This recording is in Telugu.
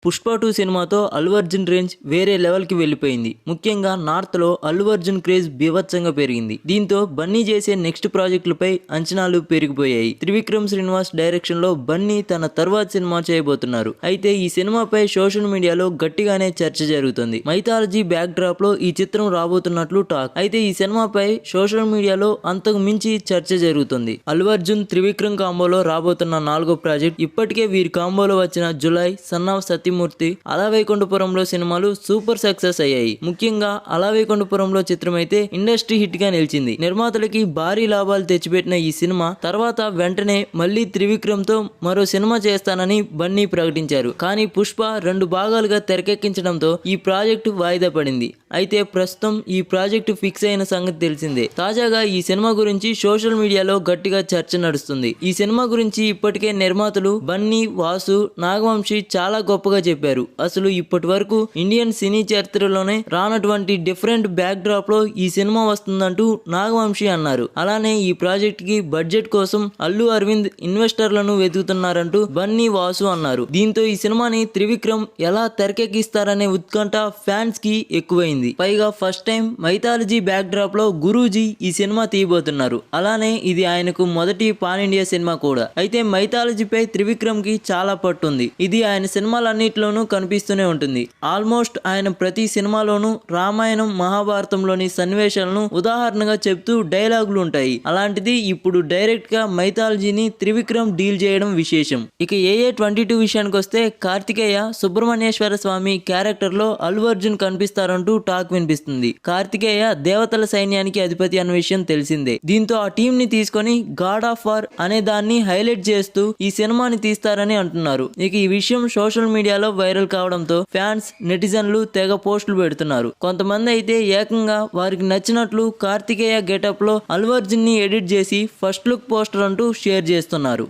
పుష్ప 2 సినిమాతో అల్లు అర్జున్ రేంజ్ వేరే లెవెల్కి వెళ్ళిపోయింది. ముఖ్యంగా నార్త్లో అల్లు అర్జున్ క్రేజ్ బీభత్సంగా పెరిగింది. దీంతో బన్నీ చేసే నెక్స్ట్ ప్రాజెక్టులపై అంచనాలు పెరిగిపోయాయి. త్రివిక్రమ్ శ్రీనివాస్ డైరెక్షన్లో బన్నీ తన తర్వాత సినిమా చేయబోతున్నారు. అయితే ఈ సినిమాపై సోషల్ మీడియాలో గట్టిగానే చర్చ జరుగుతుంది. మైథాలజీ బ్యాక్ డ్రాప్ లో ఈ చిత్రం రాబోతున్నట్లు టాక్. అయితే ఈ సినిమాపై సోషల్ మీడియాలో అంతకు మించి చర్చ జరుగుతుంది. అల్లు అర్జున్ త్రివిక్రమ్ కాంబోలో రాబోతున్న 4వ ప్రాజెక్ట్ ఇప్పటికే వీరి కాంబోలో వచ్చిన జులై, సన్ ఆఫ్ సత్యమూర్తి, అల వైకుంఠపురంలో సినిమాలు సూపర్ సక్సెస్ అయ్యాయి. ముఖ్యంగా అల వైకుంఠపురంలో చిత్రం అయితే ఇండస్ట్రీ హిట్ గా నిలిచింది. నిర్మాతలకి భారీ లాభాలు తెచ్చిపెట్టిన ఈ సినిమా తర్వాత వెంటనే మళ్ళీ త్రివిక్రమ్ తో మరో సినిమా చేస్తానని బన్నీ ప్రకటించారు. కానీ పుష్ప 2 భాగాలుగా తెరకెక్కించడంతో ఈ ప్రాజెక్టు వాయిదా పడింది. అయితే ప్రస్తుతం ఈ ప్రాజెక్టు ఫిక్స్ అయిన సంగతి తెలిసిందే. తాజాగా ఈ సినిమా గురించి సోషల్ మీడియాలో గట్టిగా చర్చ నడుస్తుంది. ఈ సినిమా గురించి ఇప్పటికే నిర్మాతలు బన్నీ, వాసు, నాగవంశీ చాలా గొప్పగా చెప్పారు. అసలు ఇప్పటి వరకు ఇండియన్ సినీ చరిత్రలోనే రానటువంటి డిఫరెంట్ బ్యాక్ డ్రాప్ లో ఈ సినిమా వస్తుందంటూ నాగవంశీ అన్నారు. అలానే ఈ ప్రాజెక్ట్ కి బడ్జెట్ కోసం అల్లు అరవింద్ ఇన్వెస్టర్లను వెతుకుతున్నారంటూ బన్నీ, వాసు అన్నారు. దీంతో ఈ సినిమాని త్రివిక్రమ్ ఎలా తెరకెక్కిస్తారనే ఉత్కంఠ ఫ్యాన్స్ కి ఎక్కువైంది. పైగా first time mythology back drop లో గురూజీ ఈ సినిమా తీయబోతున్నారు. అలానే ఇది ఆయనకు మొదటి పాన్ ఇండియా సినిమా కూడా. అయితే మైథాలజీపై త్రివిక్రమ్ కి చాలా పట్టుంది. ఇది ఆయన సినిమాలన్నిటిలోనూ కనిపిస్తూనే ఉంటుంది. ఆల్మోస్ట్ ఆయన ప్రతి సినిమాలోనూ రామాయణం, మహాభారతంలోని సన్నివేశాలను ఉదాహరణగా చెప్తూ డైలాగులు ఉంటాయి. అలాంటిది ఇప్పుడు డైరెక్ట్ గా మైథాలజీని త్రివిక్రమ్ డీల్ చేయడం విశేషం. ఇక AA22 విషయానికి వస్తే కార్తికేయ సుబ్రహ్మణ్యేశ్వర స్వామి క్యారెక్టర్ లో అల్లు అర్జున్ కనిపిస్తారంటూ టాక్ వినిపిస్తుంది. కార్తికేయ దేవతల సైన్యానికి అధిపతి అన్న విషయం తెలిసిందే. దీంతో ఆ టీం ని తీసుకొని గాడ్ ఆఫ్ వార్ అనే దాన్ని హైలైట్ చేస్తూ ఈ సినిమాని తీస్తారని అంటున్నారు. ఇక ఈ విషయం సోషల్ మీడియాలో వైరల్ కావడంతో ఫ్యాన్స్, నెటిజన్లు తెగ పోస్టులు పెడుతున్నారు. కొంతమంది అయితే ఏకంగా వారికి నచ్చినట్లు కార్తికేయ గెటప్ లో అల్లు అర్జున్ ని ఎడిట్ చేసి ఫస్ట్ లుక్ పోస్టర్ అంటూ షేర్ చేస్తున్నారు.